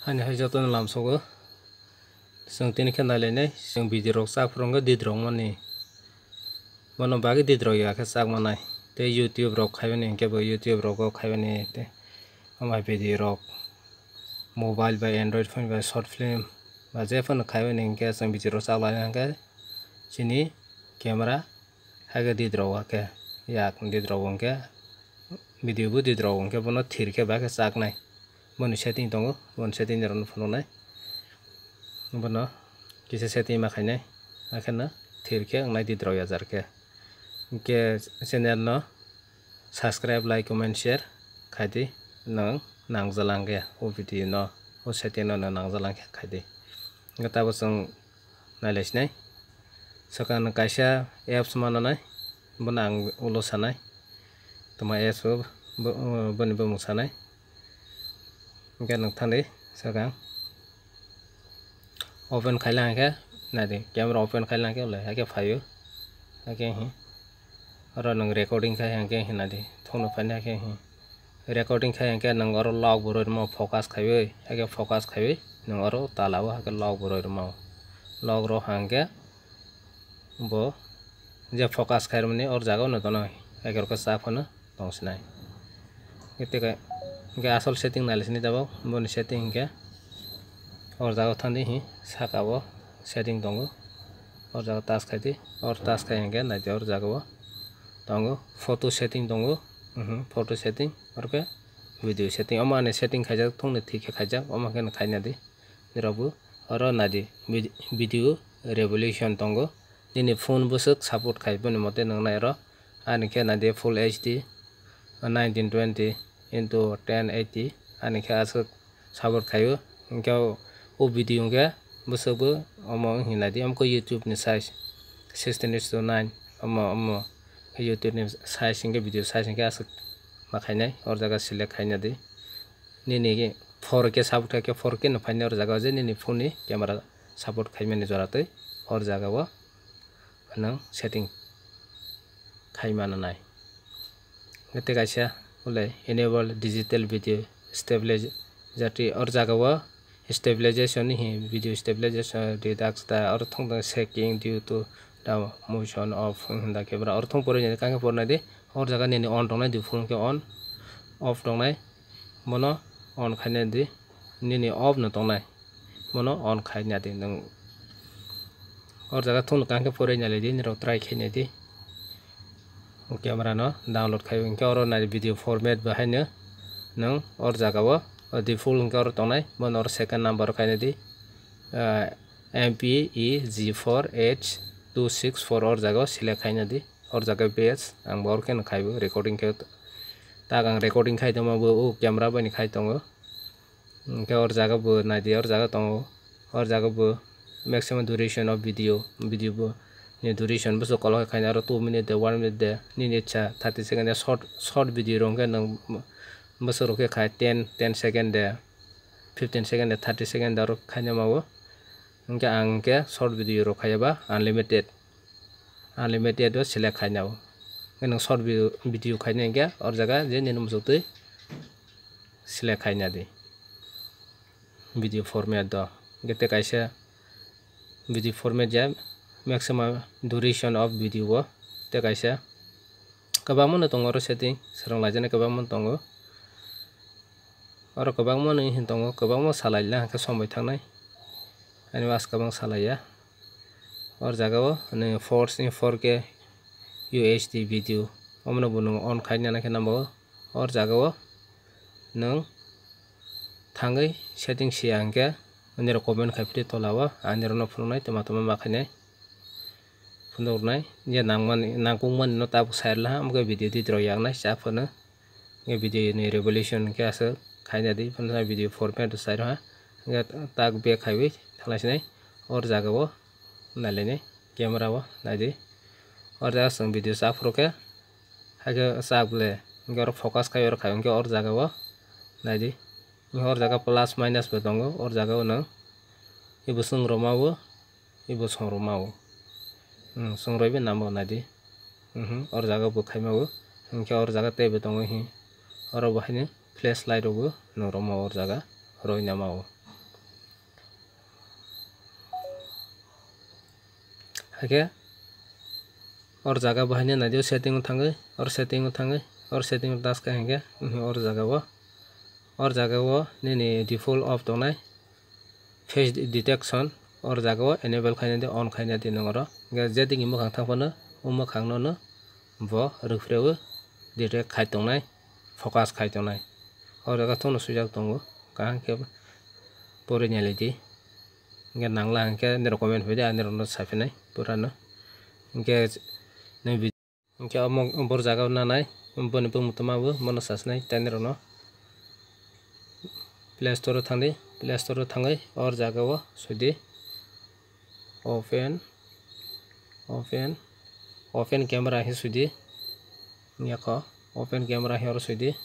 Hani hai jotono lamsogo जों tini khe nailai जों video rok chakfrongo didrok mani bono bagi didrok ya khe chakmanai tei YouTube rok khaibani hingkhe bo YouTube rogo khaibani tei amai video rok mobile bai Android phone bai short film ba jephano khaibani hingkhe जों video rok chaklai hingkhe chini camera haike didrok khe yak didrok hingkhe video bo didrok hingkhe bono thirkhe bakhe chaknai boni setting tongo boni setting rok no phunuknai bono kisa setting ma khainai akhano thirkhe wngnai didrok yajarkhe hingkhe channel no subscribe like comment share khaidi nang nangjalangkhe o video no o setting no nangjalangkhe khaidi hingkhe tabo chong nailaisinai sakang no kaisa apps mananai bono ang ulo sanai toma apps boni bumung sanai hingkhe nongthani sakang open khailai hingkhe nadi camera open khailai hingkhe haike phaio haike hi oro nang recording khai hingkhe nadi thongno phainai haike hi recording khai hingkhe nang oro log bo roi rwmao focus khaioi haike focus khaioi nang oro talao haike log bo roi rwmao log ro hingkhe bo je focus khairmani or jaga no tono haike ro chaphono tongsinai hingkhe asol setting nailaisini tabo boni setting hingkhe or jaga thani hi saka o setting tongo or jaga touch khaidi or touch khai hingkhe naidi or jaga o tongo photo setting tongo photo setting orkhe video setting omo ani setting khaijak thongno thikhe khaijak omo khe khaina di nirokbo oro nadi video resolution tongo nini phone bwswk support khai boni mote nangnai oro ani khe nadi full HD 1920 into 1080 ani khe aswk support khaio hingkhe o video hingkhe bwswkbo omo hina di amko YouTube ni size 16:9 omo YouTube ni size hingkhe video size hingkhe aswk ma khainai or jaga select khaina di nini 4K support khai 4K no phainai or jaga je nini phone ni camera support khaimani joratoi or jaga o nang setting khaimanai ete kaisa ulai enable digital video stabilizer or jaga o stabilization hi video stabilization reduce the or thong shaking due to the motion of the camera or thong pore ni kangke pornai di or jaga nini on tongnai di phone ke on off tongnai mono on khainai di nini off no tongnai mono on khaina di nang or jaga thong kangke pore nalai di niro try khainai di camera no download khai hingkhe oro nai video format bahaino nang or jaga o default hingkhe oro tongnai bono oro second number khainai di MPEG4H264 or jaga o select khainai di or jaga base ang bor khe khaibo recording khe tag ang recording khai tongma bo o camera bani khai tongo hingkhe or jaga bo naidi or jaga tongo or jaga bo maximum duration of video bo ni duration buso kolok khaina aro 2 minute 1 minute de nini cha 30 second short video rong khe nang buso ro khe khai 10 second de 15 second de 30 second de aro khaina mawo hingkhe ang khe short video ro khaiba unlimited o select khaina o nang short video khaina hingkhe or jaga je nini musutui select khaina di video format do hingkhe kaisa video format ja maximum duration of video o te kaisa kwbangma no tongo oro setting swranglaijak kwbangma tongo oro kwbangma ni tongo kwbangma salaila hingkhe som bai thangnai ani was kwbang salaiya or jaga o 4K UHD video omono bo nang on khaina naikhe namba or jaga o nang thangoi setting sia hingkhe nero comment khaipili tola o ani ro no phunuknai toma ma khainai phunuknai je nangkukmani no tabuk side la amke video didrok yaknai chaphono nge video ni resolution hingkhe aswk khaina di phunuknai video format side ha hingkhe tag back khaiwi thalaisinai or jaga o nailainai camera o naidi or jaga chong video chaphro khe haike chaple hingkhe oro focus khai oro khai hingkhe or jaga o naidi or jaga plus minus bo tongo or jaga o nang ibo songroma o songroi bai namo naidi or jaga bo khaima o hingkhe or jaga tei bo tongo hi oro bo haino flashlight rok bo nongroma or jaga roi nama o। haike or jaga bahine nadio setting thangai or setting thangai or setting task ka hingke or jaga o nini default off tongnai face detection or jaga o enable khaina di on khaina di nongro jeting mukhang thangpano mukhang no bo rufreo detect khai tongnai focus khai tongnai or jaga thono sujak tongo kahang ke pore nyaledi nge nangla hangke nero comment pede anero no safinai purano nge nge among bor jaga nanai boni pumutama bo mono sasnai tanero no Play Store thangai or jaga o sudi open camera hi sudi nyako open camera hi or sudi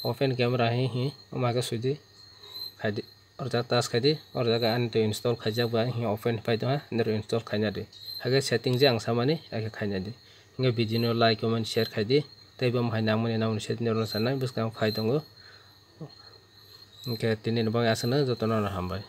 open camera hi umaga sudi khadi or jaga task khadi or jaga an to install khajak ba hi open paito ha nero install khaina di hage setting je ang samani ake khaina di nge video no like comment share khadi tei bom hai namoni namoni set nero sanai buskang khai tongo nge tini bang asana jotono hambai।